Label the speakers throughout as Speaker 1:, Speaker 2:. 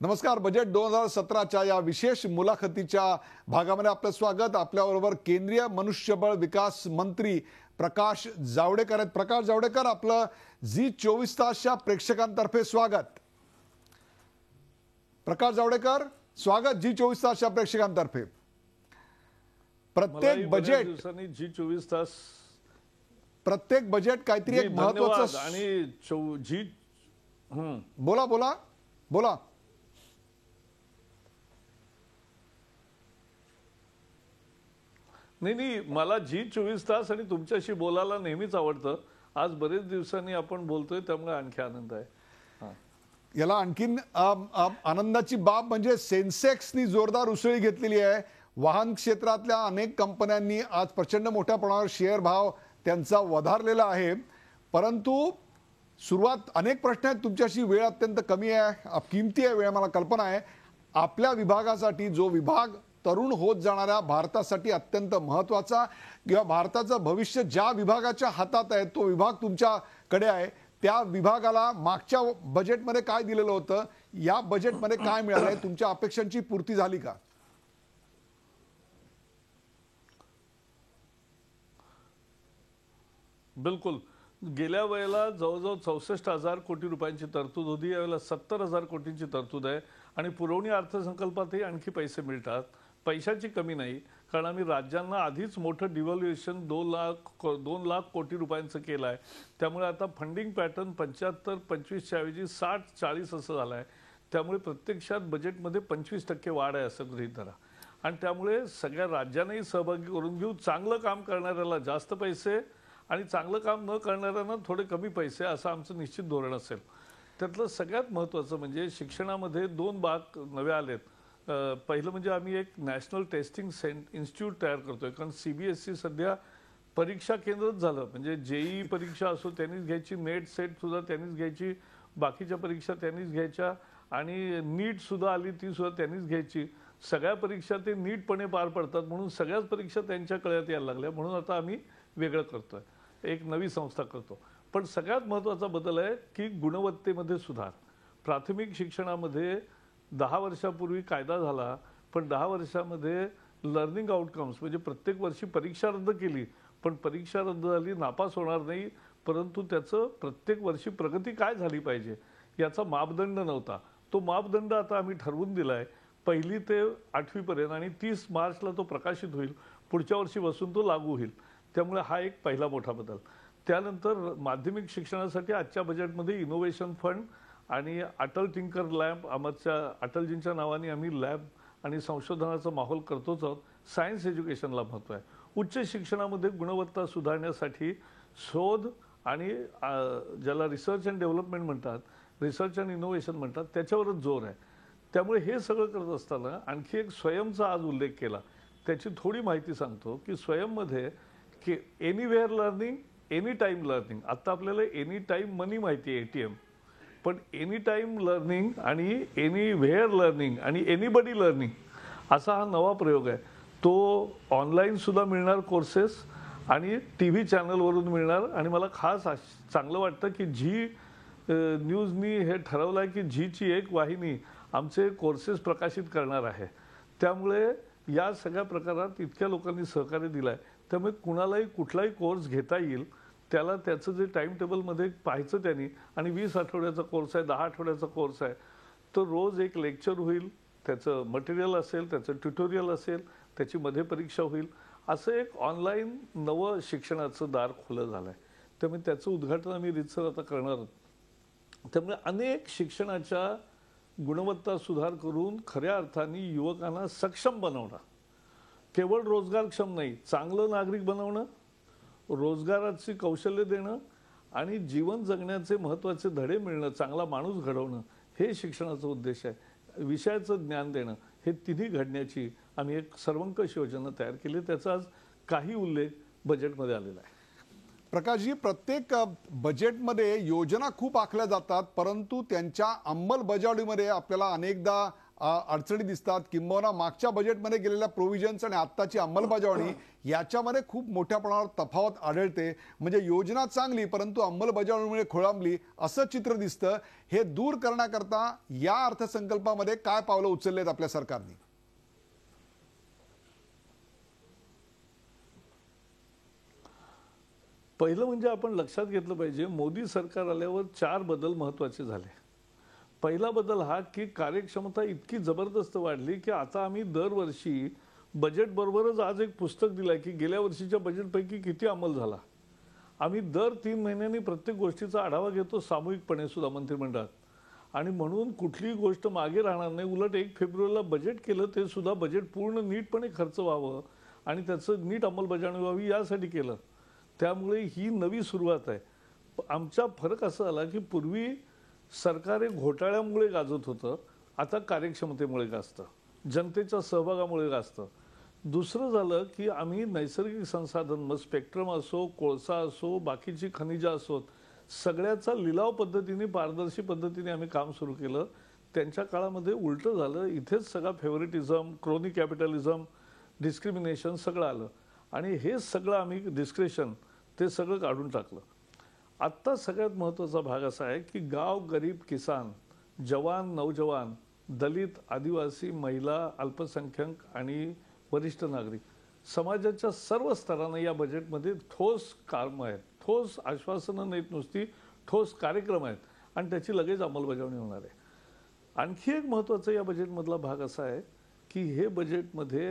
Speaker 1: नमस्कार. बजेट 2017च्या या विशेष मुलाखतीच्या भागामध्ये आपलं स्वागत. आपल्याबरोबर केंद्रीय मनुष्यबळ विकास मंत्री प्रकाश जावडेकर आहेत. प्रकाश जावडेकर, आपलं जी24 तासच्या प्रेक्षकांतर्फे स्वागत. प्रकाश जावडेकर, स्वागत जी24 तासच्या प्रेक्षकांतर्फे. प्रत्येक बजेट
Speaker 2: जी24 तास
Speaker 1: प्रत्येक बजेट काहीतरी एक महत्त्वाचं
Speaker 2: आणि
Speaker 1: बोला बोला बोला.
Speaker 2: नाही, मला जी24 तास आणि तुमच्याशी बोलायला नेहमीच आवडतं. आज बरेच दिवसांनी आपण बोलतोय, त्यामुळे आणखी आनंद आहे.
Speaker 1: याला आणखीन आनंदाची बाब म्हणजे सेन्सेक्सनी जोरदार उसळी घेतलेली आहे. वाहन क्षेत्रातल्या अनेक कंपन्यांनी आज प्रचंड मोठ्या प्रमाणावर शेअर भाव त्यांचा वधारलेला आहे. परंतु सुरुवात अनेक प्रश्न आहेत तुमच्याशी. वेळ अत्यंत कमी आहे, किमती आहे वेळ, मला कल्पना आहे. आपल्या विभागासाठी जो विभाग तरुण होत जाणाऱ्या भारतासाठी अत्यंत महत्त्वाचा किंवा भारताचं भविष्य ज्या विभागाच्या हातात आहे तो विभाग तुमच्याकडे आहे, त्या विभागाला मागच्या बजेटमध्ये काय दिलेलं होतं, या बजेटमध्ये काय मिळालंय, तुमच्या अपेक्षांची पूर्ती झाली का?
Speaker 2: बिलकुल. गेल्या वेळेला जवळजवळ 64,000 कोटी रुपयांची तरतूद होती. यावेळेला 70,000 कोटींची तरतूद आहे आणि पुरवणी अर्थसंकल्पातही आणखी पैसे मिळतात. पैशाची कमी नाही, कारण आम्ही राज्यांना आधीच मोठं डिव्हॅल्युएशन 2 लाख कोटी रुपयांचं केलं आहे. त्यामुळे आता फंडिंग पॅटर्न 75-25च्या ऐवजी 60-40 असं झालं आहे. त्यामुळे प्रत्यक्षात बजेटमध्ये 25% वाढ आहे असं गृहीत धरा. आणि त्यामुळे सगळ्या राज्यांनाही सहभागी करून घेऊ. चांगलं काम करणाऱ्याला जास्त पैसे आणि चांगलं काम न करणाऱ्यांना थोडे कमी पैसे, असं आमचं निश्चित धोरण असेल. त्यातलं सगळ्यात महत्त्वाचं म्हणजे शिक्षणामध्ये 2 भाग नवे आलेत. पहिलं म्हणजे आम्ही एक नॅशनल टेस्टिंग इन्स्टिट्यूट तयार करतोय, कारण CBSE सध्या परीक्षा केंद्रच झालं. म्हणजे JEE परीक्षा असो त्यांनीच घ्यायची, नेट सेट सुद्धा त्यांनीच घ्यायची, बाकीच्या परीक्षा त्यांनीच घ्यायच्या, आणि नीट सुद्धा आली ती सुद्धा त्यांनीच घ्यायची. सगळ्या परीक्षा ते नीटपणे पार पडतात म्हणून सगळ्याच परीक्षा त्यांच्या कळ्यात यायला लागल्या. म्हणून आता आम्ही वेगळं करतोय, एक नवी संस्था करतो. पण सगळ्यात महत्त्वाचा बदल आहे की गुणवत्तेमध्ये सुधार. प्राथमिक शिक्षणामध्ये 10 वर्षापूर्वी कायदा झाला, पण 10 वर्षामध्ये लर्निंग आउटकम्स म्हणजे प्रत्येक वर्षी परीक्षा रद्द केली, पण परीक्षा रद्द झाली, नापास होणार नाही, परंतु त्याचं प्रत्येक वर्षी प्रगती काय झाली पाहिजे याचा मापदंड नव्हता. तो मापदंड आता आम्ही ठरवून दिला आहे. 1ली ते 8वी पर्यंत, आणि 30 मार्चला तो प्रकाशित होईल. पुढच्या वर्षीपासून तो लागू होईल. त्यामुळे हा एक पहिला मोठा बदल. त्यानंतर माध्यमिक शिक्षणासाठी आजच्या बजेटमध्ये इनोव्हेशन फंड आणि अटल टिंकर लॅब, आमच्या अटलजींच्या नावाने आम्ही लॅब आणि संशोधनाचा माहोल करतोच आहोत. सायन्स एज्युकेशनला महत्त्व आहे. उच्च शिक्षणामध्ये गुणवत्ता सुधारण्यासाठी शोध आणि ज्याला रिसर्च अँड डेव्हलपमेंट म्हणतात, रिसर्च अँड इनोव्हेशन म्हणतात, त्याच्यावरच जोर आहे. त्यामुळे हे सगळं करत असताना आणखी एक स्वयंचा आज उल्लेख केला. त्याची थोडी माहिती सांगतो की स्वयंमध्ये की anywhere learning, any time learning. आता आपल्याला एनी टाईम मनी माहिती आहे, ATM, पण एनी टाईम लर्निंग आणि एनीवेअर लर्निंग आणि एनीबडी लर्निंग असा हा नवा प्रयोग आहे. तो ऑनलाईन सुद्धा मिळणार कोर्सेस आणि TV चॅनलवरून मिळणार. आणि मला खास चांगलं वाटतं की न्यूजनी हे ठरवलं आहे की झीची एक वाहिनी आमचे कोर्सेस प्रकाशित करणार आहे. त्यामुळे या सगळ्या प्रकारात इतक्या लोकांनी सहकार्य दिलं आहे. त्यामुळे कुणालाही कुठलाही कोर्स घेता येईल. त्याला त्याचं जे टाईम टेबलमध्ये पाहायचं त्यांनी, आणि 20 आठवड्याचा कोर्स आहे, 10 आठवड्याचा कोर्स आहे, तो रोज एक लेक्चर होईल, त्याचं मटेरियल असेल, त्याचं ट्युटोरियल असेल, त्याची मध्ये परीक्षा होईल. असं एक ऑनलाईन नवं शिक्षणाचं दार खुलं झालं आहे. त्यामुळे त्याचं उद्घाटन आम्ही रीतसर आता करणार आहोत. त्यामुळे अनेक शिक्षणाच्या गुणवत्ता सुधार करून खऱ्या अर्थाने युवकांना सक्षम बनवणं, केवळ रोजगारक्षम नाही, चांगलं नागरिक बनवणं, रोजगाराची कौशल्य देणं आणि जीवन जगण्याचे महत्त्वाचे धडे मिळणं, चांगला माणूस घडवणं, हे शिक्षणाचा उद्देश आहे. विषयाचं ज्ञान देणं, हे तिन्ही घडण्याची आम्ही एक सर्वंकष योजना तयार केली. त्याचा आज काही उल्लेख बजेटमध्ये आलेला आहे.
Speaker 1: प्रकाशजी, प्रत्येक बजेटमध्ये योजना खूप आखल्या जातात, परंतु त्यांच्या अंमलबजावणीमध्ये आपल्याला अनेकदा अडचणी दिसतात, किंबहुना मागच्या बजेटमध्ये गेलेल्या प्रोव्हिजन्स आणि आत्ताची अंमलबजावणी याच्यामध्ये खूप मोठ्या प्रमाणावर तफावत आढळते. म्हणजे योजना चांगली परंतु अंमलबजावणीमुळे खोळंबली असं चित्र दिसतं. हे दूर करण्याकरता या अर्थसंकल्पामध्ये काय पावलं उचललेत आपल्या सरकारने?
Speaker 2: पहिलं म्हणजे आपण लक्षात घेतलं पाहिजे, मोदी सरकार आल्यावर 4 बदल महत्त्वाचे झाले. पहिला बदल हा की कार्यक्षमता इतकी जबरदस्त वाढली की आता आम्ही दरवर्षी बजेट बरोबरच आज एक पुस्तक दिलं की गेल्या वर्षीच्या बजेटपैकी किती अंमल झाला. आम्ही दर 3 महिन्यांनी प्रत्येक गोष्टीचा आढावा घेतो, सामूहिकपणे सुद्धा मंत्रिमंडळात. आणि म्हणून कुठलीही गोष्ट मागे राहणार नाही. उलट 1 फेब्रुवारीला बजेट केलं ते सुद्धा बजेट पूर्ण नीटपणे खर्च व्हावं आणि त्याचं नीट अंमलबजावणी व्हावी यासाठी केलं. त्यामुळे ही नवी सुरुवात आहे. आमचा फरक असा आला की पूर्वी सरकार हे घोटाळ्यामुळे गाजत होतं, आता कार्यक्षमतेमुळे गाजतं, जनतेच्या सहभागामुळे गाजतं. दुसरं झालं की आम्ही नैसर्गिक संसाधन, मग स्पेक्ट्रम असो, कोळसा असो, बाकीची खनिजं असोत, सगळ्याचा लिलाव पद्धतीने, पारदर्शी पद्धतीने आम्ही काम सुरू केलं. त्यांच्या काळामध्ये उलटं झालं. इथेच सगळा फेवरेटिझम, क्रोनी कॅपिटलिझम, डिस्क्रिमिनेशन सगळं आलं आणि हे सगळं आम्ही डिस्क्रिशन ते सगळं काढून टाकलं. आत्ता सगळ्यात महत्त्वाचा भाग असा आहे की गाव, गरीब, किसान, जवान, नौजवान, दलित, आदिवासी, महिला, अल्पसंख्याक आणि वरिष्ठ नागरिक समाजाच्या सर्व स्तरांना या बजेटमध्ये ठोस कामं आहेत, ठोस आश्वासनं नाहीत, नुसती ठोस कार्यक्रम आहेत आणि त्याची लगेच अंमलबजावणी होणार आहे. आणखी एक महत्त्वाचा या बजेटमधला भाग असा आहे की हे बजेटमध्ये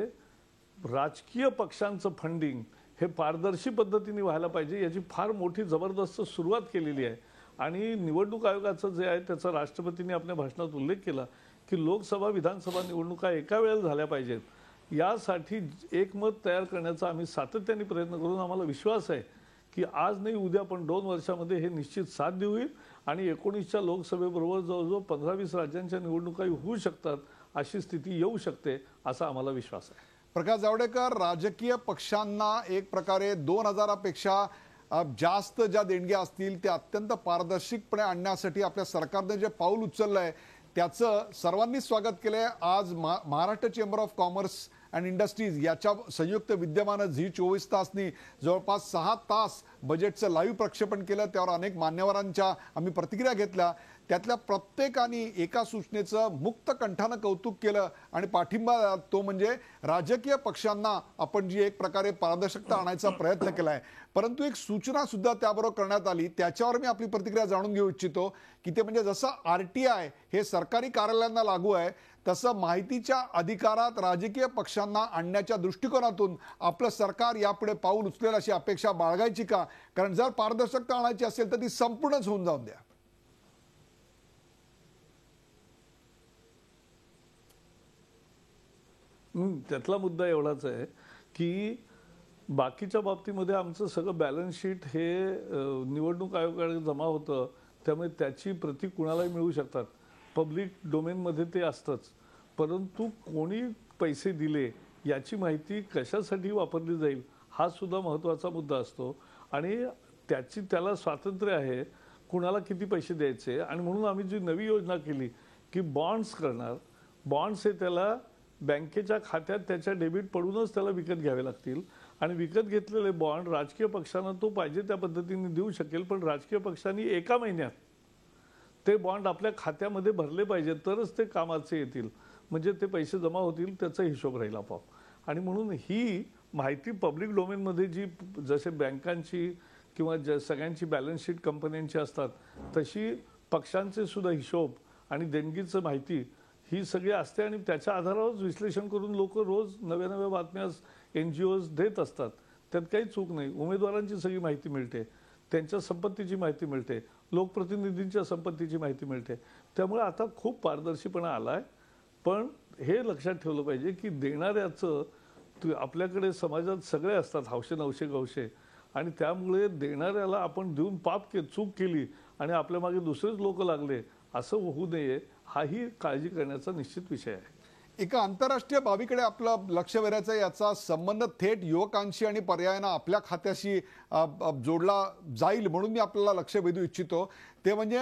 Speaker 2: राजकीय पक्षांचं फंडिंग हे पारदर्शी पद्धतीने व्हायला पाहिजे याची फार मोठी जबरदस्त सुरुवात केलेली आहे. आणि निवडणूक आयोगाचं जे आहे त्याचा राष्ट्रपतींनी आपल्या भाषणात उल्लेख केला की लोकसभा, विधानसभा निवडणुका एका वेळेला झाल्या पाहिजेत. यासाठी एकमत तयार करण्याचा आम्ही सातत्याने प्रयत्न करून आम्हाला विश्वास आहे की आज नाही उद्या पण 2 वर्षामध्ये हे निश्चित साध्य होईल आणि 19च्या लोकसभेबरोबर जवळजवळ 15-20 राज्यांच्या निवडणुका होऊ शकतात, अशी स्थिती येऊ शकते असा आम्हाला विश्वास आहे.
Speaker 1: प्रकाश जावडेकर, राजकीय पक्षांना एक प्रकारे 2000 पेक्षा जास्त ज्या देणग्या असतील त्या अत्यंत पारदर्शकपणे आणण्यासाठी आपल्या सरकारने जे पाऊल उचललंय त्याचं सर्वांनी स्वागत केलंय. आज Maharashtra chamber of commerce and industries याच्या संयुक्त विद्यमानं झी 24 तासनी जवळपास 6 तास बजेटचं लाईव्ह प्रक्षेपण केलं. त्यावर अनेक मान्यवरांच्या आम्ही प्रतिक्रिया घेतल्या. त्यातल्या प्रत्येकाने एका सूचनेचं मुक्त कंठानं कौतुक केलं आणि पाठिंबा तो म्हणजे राजकीय पक्षांना आपण जी एक प्रकारे पारदर्शकता आणायचा प्रयत्न केलाय. परंतु एक सूचना सुद्धा त्याबरोबर करण्यात आली, त्याच्यावर मी आपली प्रतिक्रिया जाणून घेऊ इच्छितो की ते म्हणजे जसं RTI हे सरकारी कार्यालयांना लागू आहे तसं माहितीच्या अधिकारात राजकीय पक्षांना आणण्याच्या दृष्टिकोनातून आपलं सरकार यापुढे पाऊल उचलेल अशी अपेक्षा बाळगायची का? कारण जर पारदर्शकता आणायची असेल तर ती संपूर्णच होऊन जाऊन द्या.
Speaker 2: त्यातला मुद्दा एवढाच आहे की बाकीच्या बाबतीमध्ये आमचं सगळं बॅलन्स शीट हे निवडणूक आयोगाकडे जमा होतं, त्यामुळे त्याची प्रती कुणालाही मिळू शकतात, पब्लिक डोमेनमध्ये ते असतंच. परंतु कोणी पैसे दिले याची माहिती कशासाठी वापरली जाईल हा सुद्धा महत्त्वाचा मुद्दा असतो आणि त्याला स्वातंत्र्य आहे कुणाला किती पैसे द्यायचे. आणि म्हणून आम्ही जी नवी योजना केली की बॉन्ड्स करणार, बॉन्ड्स हे त्याला बँकेच्या खात्यात त्याच्या डेबिट पडूनच त्याला विकत घ्यावे लागतील आणि विकत घेतलेले बॉन्ड राजकीय पक्षांना तो पाहिजे त्या पद्धतीने देऊ शकेल, पण राजकीय पक्षांनी एका महिन्यात ते बॉन्ड आपल्या खात्यामध्ये भरले पाहिजे तरच ते कामाचे येतील, म्हणजे ते पैसे जमा होतील, त्याचा हिशोब राहील आपोआप. आणि म्हणून ही माहिती पब्लिक डोमेनमध्ये जी जसे बँकांची किंवा सगळ्यांची बॅलन्स शीट कंपन्यांची असतात तशी पक्षांचे सुद्धा हिशोब आणि देणगीचं माहिती ही सगळी असते आणि त्याच्या आधारावर विश्लेषण करून लोक रोज नव्या नव्या बातम्या NGOs देत असतात. त्यात काही चूक नाही. उमेदवारांची सगळी माहिती मिळते, त्यांच्या संपत्तीची माहिती मिळते, लोकप्रतिनिधींच्या संपत्तीची माहिती मिळते. त्यामुळे आता खूप पारदर्शीपणा आला आहे. पण हे लक्षात ठेवलं पाहिजे की देणाऱ्याचं आपल्याकडे समाजात सगळे असतात, हौशे नवशे गवशे, आणि त्यामुळे देणाऱ्याला आपण देऊन चूक केली आणि आपल्या मागे दुसरेच लोक लागले असं होऊ नये, हाही काळजी करण्याचा निश्चित विषय आहे.
Speaker 1: एका आंतरराष्ट्रीय बाबीकडे आपलं लक्ष वेधायचं, याचा संबंध थेट युवकांशी आणि पर्यायानं आपल्या खात्याशी जोडला जाईल म्हणून मी आपल्याला लक्ष वेधू इच्छितो. ते म्हणजे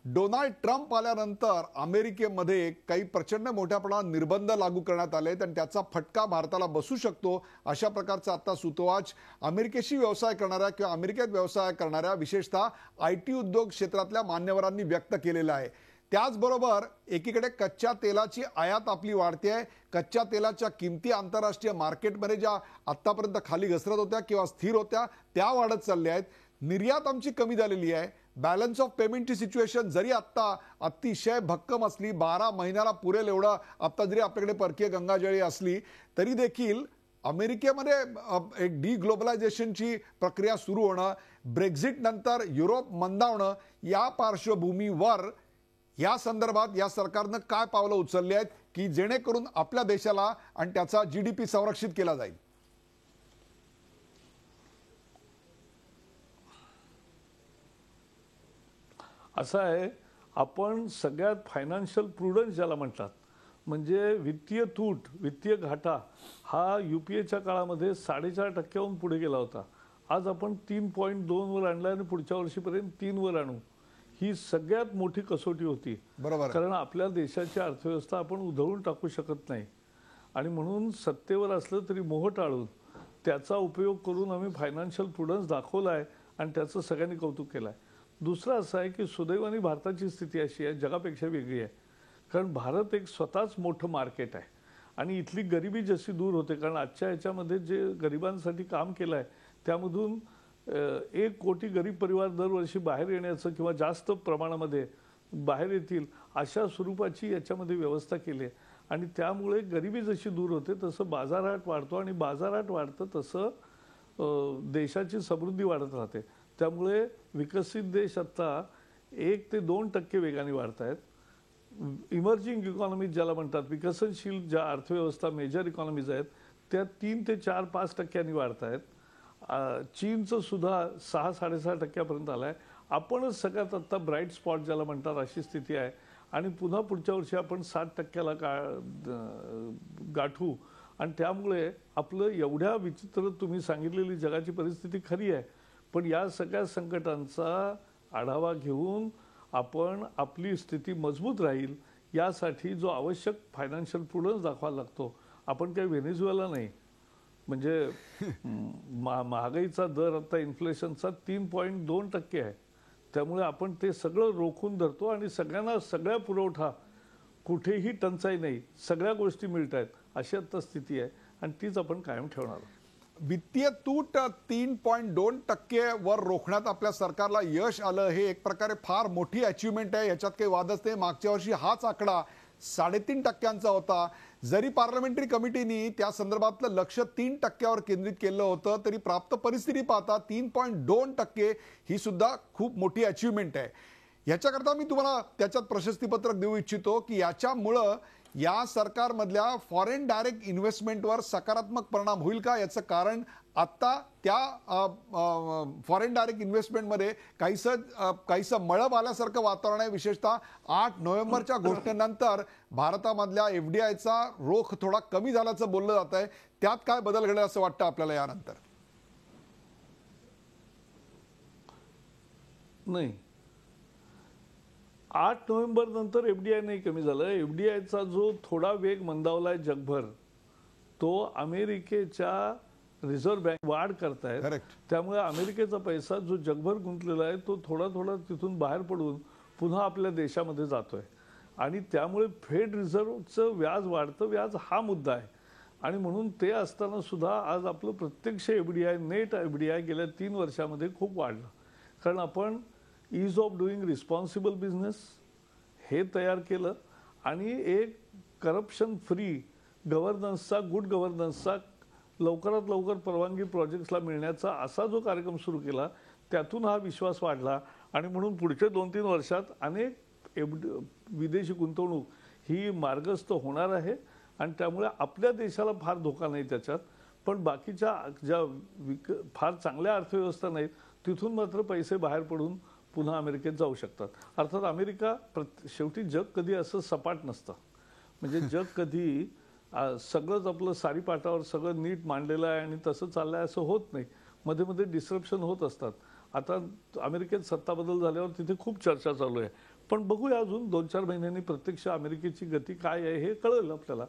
Speaker 1: डोनाल्ड ट्रम्प आल्यानंतर अमेरिकेमध्ये काही प्रचंड मोठ्या प्रमाणात निर्बंध लागू करण्यात आले आणि त्याचा फटका भारताला बसू शकतो अशा प्रकारचा आता सुतोवाच अमेरिकेशी व्यवसाय करणाऱ्या किंवा अमेरिकेत व्यवसाय करणाऱ्या विशेषतः IT उद्योग क्षेत्रातल्या मान्यवरांनी व्यक्त केलेला आहे. त्याचबरोबर एकीकडे कच्च्या तेलाची आयात आपली वाढते आहे. कच्च्या तेलाच्या किमती आंतरराष्ट्रीय मार्केटमध्ये ज्या आत्तापर्यंत खाली घसरत होत्या किंवा स्थिर होत्या त्या वाढत चालल्या आहेत. निर्यात आमची कमी झालेली आहे. बॅलन्स ऑफ पेमेंटची सिच्युएशन जरी आत्ता अतिशय भक्कम असली, 12 महिन्याला पुरेल एवढं आत्ता जरी आपल्याकडे परकीय गंगाजळी असली तरी देखील अमेरिकेमध्ये एक डिग्लोबलायझेशनची प्रक्रिया सुरू होणं, ब्रेक्झिट नंतर युरोप मंदावणं या पार्श्वभूमीवर या संदर्भात या सरकारनं काय पावलं उचलली आहेत की जेणेकरून आपल्या देशाला आणि त्याचा GDP संरक्षित केला जाईल?
Speaker 2: असं आहे, आपण सगळ्यात फायनान्शियल प्रुडन्स ज्याला म्हणतात, म्हणजे वित्तीय तूट, वित्तीय घाटा हा UPAच्या काळामध्ये 4.5% पुढे गेला होता. आज आपण 3.2 वर आणला आणि पुढच्या वर्षीपर्यंत 3 वर आणू. ही सगळ्यात मोठी कसोटी होती.
Speaker 1: बरोबर.
Speaker 2: कारण आपल्या देशाची अर्थव्यवस्था आपण उधळून टाकू शकत नाही आणि म्हणून सत्तेवर असलं तरी मोह टाळून त्याचा उपयोग करून आम्ही फायनान्शियल प्रुडन्स दाखवला आहे आणि त्याचं सगळ्यांनी कौतुक केलं आहे. दुसरं असं आहे की सुदैवाने भारताची स्थिती अशी आहे, जगापेक्षा वेगळी आहे. कारण भारत एक स्वतःच मोठं मार्केट आहे आणि इथली गरिबी जशी दूर होते, कारण आजच्या ह्याच्यामध्ये जे गरिबांसाठी काम केलं आहे त्यामधून 1 कोटी गरीब परिवार दरवर्षी बाहेर येण्याचं किंवा जास्त प्रमाणामध्ये बाहेर येतील अशा स्वरूपाची याच्यामध्ये व्यवस्था केली आहे आणि त्यामुळे गरिबी जशी दूर होते तसं बाजारहाट वाढतो आणि बाजारहाट वाढतं तसं देशाची समृद्धी वाढत राहते. त्यामुळे विकसित देश आता 1 ते 2% वेगाने वाढत आहेत. इमर्जिंग इकॉनॉमीज ज्याला म्हणतात, विकसनशील ज्या अर्थव्यवस्था मेजर इकॉनॉमीज आहेत त्या 3 ते 4-5% वाढत आहेत. चीनचं सुद्धा 6-6.5% आलं आहे. आपणच सगळ्यात आत्ता ब्राईट स्पॉट ज्याला म्हणतात अशी स्थिती आहे आणि पुन्हा पुढच्या वर्षी आपण 7%ला गाठू आणि त्यामुळे आपलं एवढ्या विचित्र तुम्ही सांगितलेली जगाची परिस्थिती खरी आहे, पण या सगळ्या संकटांचा आढावा घेऊन आपण आपली स्थिती मजबूत राहील यासाठी जो आवश्यक फायनान्शियल प्रुडन्स दाखवायला लागतो. आपण काही व्हेनेझुएला नाही, म्हणजे महागाईचा दर आता इन्फ्लेशनचा 3.2% आहे. त्यामुळे आपण ते सगळं रोखून धरतो आणि सगळ्यांना सगळ्या पुरवठा, कुठेही टंचाई नाही, सगळ्या गोष्टी मिळत आहेत अशी आता स्थिती आहे आणि तीच आपण कायम ठेवणार.
Speaker 1: वित्तीय तूट 3.2% वर रोखण्यात आपल्या सरकारला यश आलं हे एक प्रकारे फार मोठी अचिव्हमेंट आहे, याच्यात काही वादच नाही. मागच्या वर्षी हाच आकडा 3.5% होता. जरी पार्लमेंटरी कमिटीने त्या संदर्भातलं लक्ष 3%वर केंद्रित केलं होतं तरी प्राप्त परिस्थिती पाहता 3.2% ही सुद्धा खूप मोठी अचिव्हमेंट आहे. याच्याकरता मी तुम्हाला त्याच्यात प्रशस्तीपत्रक देऊ इच्छितो की याच्यामुळं या सरकारमधल्या फॉरेन डायरेक्ट इन्व्हेस्टमेंटवर सकारात्मक परिणाम होईल का? याचं कारण आत्ता त्या फॉरेन डायरेक्ट इन्व्हेस्टमेंटमध्ये काहीसं मळब आल्यासारखं वातावरण आहे. विशेषतः 8 नोव्हेंबरच्या घोषणेनंतर भारतामधल्या FDIचा रोख थोडा कमी झाल्याचं बोललं जात आहे. त्यात काय बदल घडेल असं वाटतं आपल्याला यानंतर?
Speaker 2: नाही, 8 नोव्हेंबर नंतर FDI नाही कमी झालं. FDIचा जो थोडा वेग मंदावलाय जगभर तो अमेरिकेच्या रिझर्व्ह बँक वाढ करतायत. त्यामुळे अमेरिकेचा पैसा जो जगभर गुंतलेला आहे तो थोडा थोडा तिथून बाहेर पडून पुन्हा आपल्या देशामध्ये जातोय आणि त्यामुळे फेड रिझर्व्हचं व्याज वाढतं. व्याज हा मुद्दा आहे आणि म्हणून ते असताना सुद्धा आज आपलं प्रत्यक्ष FDI, नेट FDI गेल्या 3 वर्षामध्ये खूप वाढलं. कारण आपण ईज ऑफ डुईंग रिस्पॉन्सिबल बिझनेस हे तयार केलं आणि एक करप्शन फ्री गव्हर्नन्सचा, गुड गव्हर्नन्सचा, लवकरात लवकर परवानगी प्रोजेक्ट्सला मिळण्याचा असा जो कार्यक्रम सुरू केला त्यातून हा विश्वास वाढला आणि म्हणून पुढच्या 2-3 वर्षात अनेक विदेशी गुंतवणूक ही मार्गस्थ होणार आहे आणि त्यामुळे आपल्या देशाला फार धोका नाही त्याच्यात. पण बाकीच्या ज्या फार चांगल्या अर्थव्यवस्था नाहीत तिथून मात्र पैसे बाहेर पडून पुन्हा अमेरिकेत जाऊ शकतात. अर्थात अमेरिका शेवटी जग कधी असं सपाट नसतं, म्हणजे जग कधी सगळंच आपलं सारीपाटावर सगळं नीट मांडलेलं आहे आणि तसं चाललं आहे असं होत नाही. मध्ये मध्ये डिस्रप्शन होत असतात. आता अमेरिकेत सत्ता बदल झाल्यावर तिथे खूप चर्चा चालू आहे, पण बघूया अजून 2-4 महिन्यांनी प्रत्यक्ष अमेरिकेची गती काय आहे हे कळेल आपल्याला.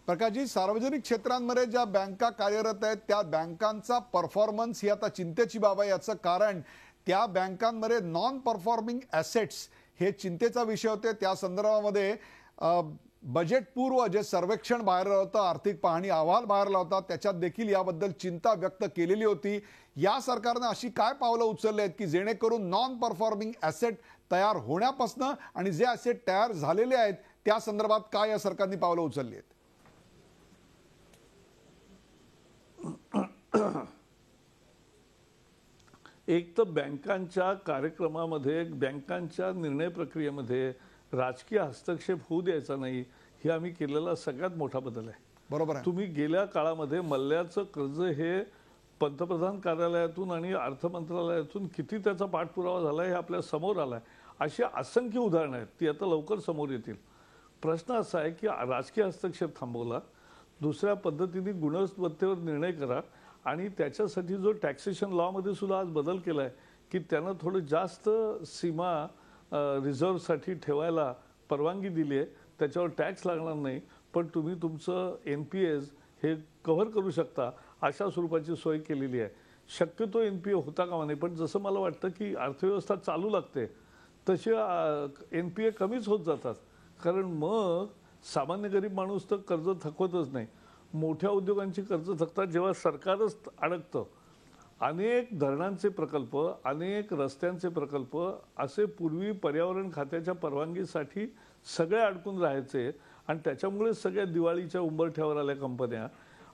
Speaker 1: प्रकाशजी, सार्वजनिक क्षेत्रांमध्ये ज्या बँका कार्यरत आहेत त्या बँकांचा परफॉर्मन्स ही आता चिंतेची बाब आहे. याचं कारण त्या बँकांमध्ये नॉन परफॉर्मिंग ॲसेट्स हे चिंतेचा विषय होते. त्या संदर्भामध्ये बजेटपूर्व जे सर्वेक्षण बाहेर आलं होतं, आर्थिक पाहणी अहवाल बाहेर आला होता, त्याच्यात देखील याबद्दल चिंता व्यक्त केलेली होती. या सरकारनं अशी काय पावलं उचलली आहेत की जेणेकरून नॉन परफॉर्मिंग ॲसेट तयार होण्यापासून आणि जे ॲसेट तयार झालेले आहेत त्या संदर्भात काय या सरकारने पावलं उचलली आहेत?
Speaker 2: एक तर बँकांच्या कार्यक्रमामध्ये, बँकांच्या निर्णय प्रक्रियेमध्ये राजकीय हस्तक्षेप होऊ द्यायचा नाही, हे आम्ही केलेला सगळ्यात मोठा बदल आहे.
Speaker 1: बरोबर आहे.
Speaker 2: तुम्ही गेल्या काळामध्ये मल्ल्याचं कर्ज हे पंतप्रधान कार्यालयातून आणि अर्थ मंत्रालयातून किती त्याचा पाठपुरावा झाला हे आपल्या समोर आलाय. अशी असंख्य उदाहरणं आहेत, ती आता लवकर समोर येतील. प्रश्न असा आहे की राजकीय हस्तक्षेप थांबवला, दुसऱ्या पद्धतीने गुणवत्तेवर निर्णय करा आणि त्याच्यासाठी जो टॅक्सेशन लॉमध्ये सुद्धा आज बदल केला आहे की त्यानं थोडं जास्त सीमा रिझर्व्हसाठी ठेवायला परवानगी दिली आहे. त्याच्यावर टॅक्स लागणार नाही, पण तुम्ही तुमचं NPAs हे कव्हर करू शकता अशा स्वरूपाची सोय केलेली आहे. शक्यतो NPA होता कामा नये, पण जसं मला वाटतं की अर्थव्यवस्था चालू लागते तसे NPA कमीच होत जातात. कारण मग सामान्य गरीब माणूस तर कर्ज थकवतच नाही, मोठ्या उद्योगांची कर्ज थकतात जेव्हा सरकारच अडकतं. अनेक धरणांचे प्रकल्प, अनेक रस्त्यांचे प्रकल्प असे पूर्वी पर्यावरण खात्याच्या परवानगीसाठी सगळे अडकून राहायचे आणि त्याच्यामुळे सगळ्या दिवाळीच्या उंबरठ्यावर आल्या कंपन्या.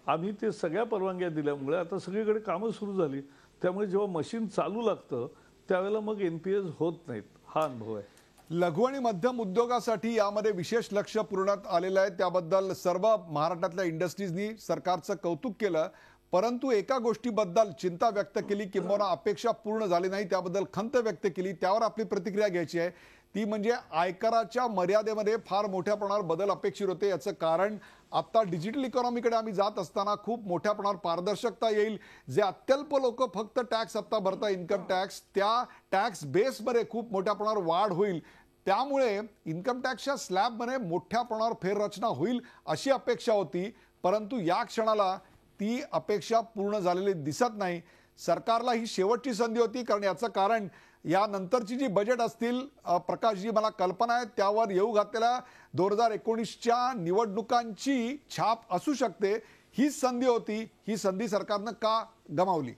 Speaker 2: आम्ही ते सगळ्या परवानग्या दिल्यामुळे आता सगळीकडे कामं सुरू झाली. त्यामुळे जेव्हा मशीन चालू लागतं त्यावेळेला मग NPAs होत नाहीत. हा अनुभव आहे.
Speaker 1: लघु आणि मध्यम उद्योगासाठी यामध्ये विशेष लक्ष पुरवण्यात आलेलं आहे. त्याबद्दल सर्व महाराष्ट्रातल्या इंडस्ट्रीजनी सरकारचं कौतुक केलं, परंतु एका गोष्टीबद्दल चिंता व्यक्त केली, किंबहुना अपेक्षा पूर्ण झाली नाही त्याबद्दल खंत व्यक्त केली. त्यावर आपली प्रतिक्रिया घ्यायची आहे. ती म्हणजे आयकराच्या मर्यादेमध्ये फार मोठ्या प्रमाणावर बदल अपेक्षित होते. याचं कारण आता डिजिटल इकॉनॉमीकडे आम्ही जात असताना खूप मोठ्या प्रमाणावर पारदर्शकता येईल. जे अत्यल्प लोक फक्त टॅक्स आता भरता इन्कम टॅक्स, त्या टॅक्स बेसमध्ये खूप मोठ्या प्रमाणावर वाढ होईल. त्यामुळे इन्कम टॅक्सच्या स्लॅबमध्ये मोठ्या प्रमाणावर फेररचना होईल अशी अपेक्षा होती, परंतु या क्षणाला ती अपेक्षा पूर्ण झालेली दिसत नाही. सरकारला ही शेवटची संधी होती, कारण याचं कारण यानंतरची जी बजेट असतील प्रकाशजी, मला कल्पना आहे त्यावर येऊ घातलेल्या 2019च्या निवडणुकांची छाप असू शकते. ही संधी होती, ही संधी सरकारनं का गमावली?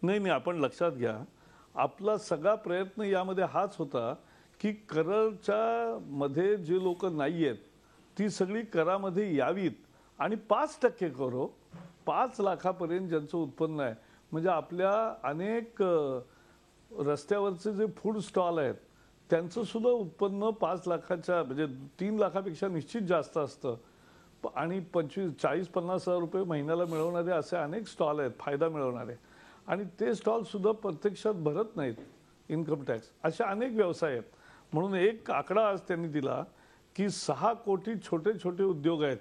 Speaker 2: नाही, आपण लक्षात घ्या, आपला सगळा प्रयत्न यामध्ये हाच होता की कराच्या मध्ये जे लोक नाही आहेत ती सगळी करामध्ये यावीत आणि 5% करो, 5 लाखापर्यंत ज्यांचं उत्पन्न आहे, म्हणजे आपल्या अनेक रस्त्यावरचे जे फूड स्टॉल आहेत त्यांचं सुद्धा उत्पन्न 5 लाखाच्या म्हणजे 3 लाखापेक्षा निश्चित जास्त असतं आणि 40-50 हजार रुपये महिन्याला मिळवणारे असे अनेक स्टॉल आहेत फायदा मिळवणारे, आणि ते स्टॉल सुद्धा प्रत्यक्षात भरत नाहीत इन्कम टॅक्स. असे अनेक व्यवसाय आहेत. म्हणून एक आकडा आज त्यांनी दिला की 6 कोटी छोटे छोटे उद्योग आहेत,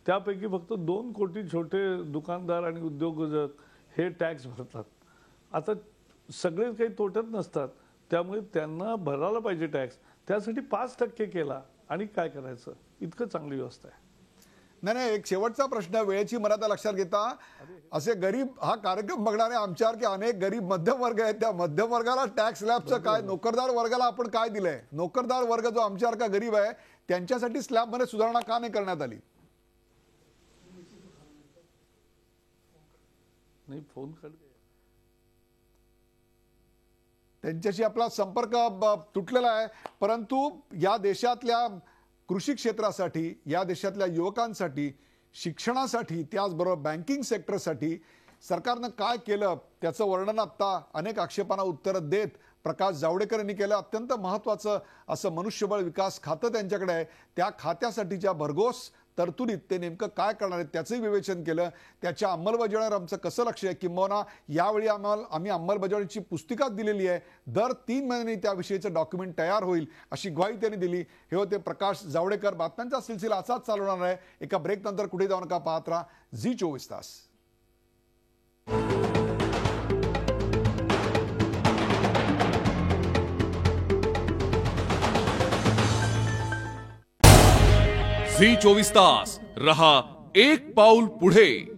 Speaker 2: त्यापैकी फक्त 2 कोटी छोटे दुकानदार आणि उद्योजक हे टॅक्स भरतात. आता सगळे काही तोट्यात नसतात, त्यामुळे त्यांना भरायला पाहिजे टॅक्स. त्यासाठी 5% केला आणि काय करायचं, इतकं चांगली व्यवस्था आहे.
Speaker 1: नाही, एक शेवटचा प्रश्न, वेळेची मर्यादा लक्षात घेता, असे गरीब हा कार्यक्रम बघणारे आमच्यासारखे अनेक गरीब मध्यम वर्ग आहेत, त्या मध्यम वर्गाला टॅक्स स्लॅबचं काय, नोकरदार वर्गाला आपण काय दिलंय? नोकरदार वर्ग जो आमच्यासारखा गरीब आहे त्यांच्यासाठी स्लॅबमध्ये सुधारणा का नाही करण्यात आली?
Speaker 2: नाही, फोन कर,
Speaker 1: त्यांच्याशी आपला संपर्क तुटलेला आहे. परंतु या देशातल्या कृषी क्षेत्रासाठी, या देशातल्या युवकांसाठी, शिक्षणासाठी, त्याचबरोबर बँकिंग सेक्टरसाठी सरकारनं काय केलं त्याचं वर्णन आता अनेक आक्षेपांना उत्तरं देत प्रकाश जावडेकर यांनी केलं. अत्यंत महत्त्वाचं असं मनुष्यबळ विकास खातं त्यांच्याकडे आहे. त्या खात्यासाठीच्या भरघोस तरतुदीत ते नेमकं काय करणार आहेत त्याचंही विवेचन केलं. त्याच्या अंमलबजावणीवर आमचं कसं लक्ष आहे, किंबहुना यावेळी आम्ही अंमलबजावणीची पुस्तिका दिलेली आहे, दर 3 महिन्यांनी त्याविषयीचं डॉक्युमेंट तयार होईल अशी ग्वाही त्यांनी दिली. हे होते प्रकाश जावडेकर. बातम्यांचा सिलसिला असाच चालवणार आहे. एका ब्रेक नंतर कुठे जाऊ नका, पाहत राहा झी 24 तास.
Speaker 3: झी 24 तास रहा एक पाऊल पुढे.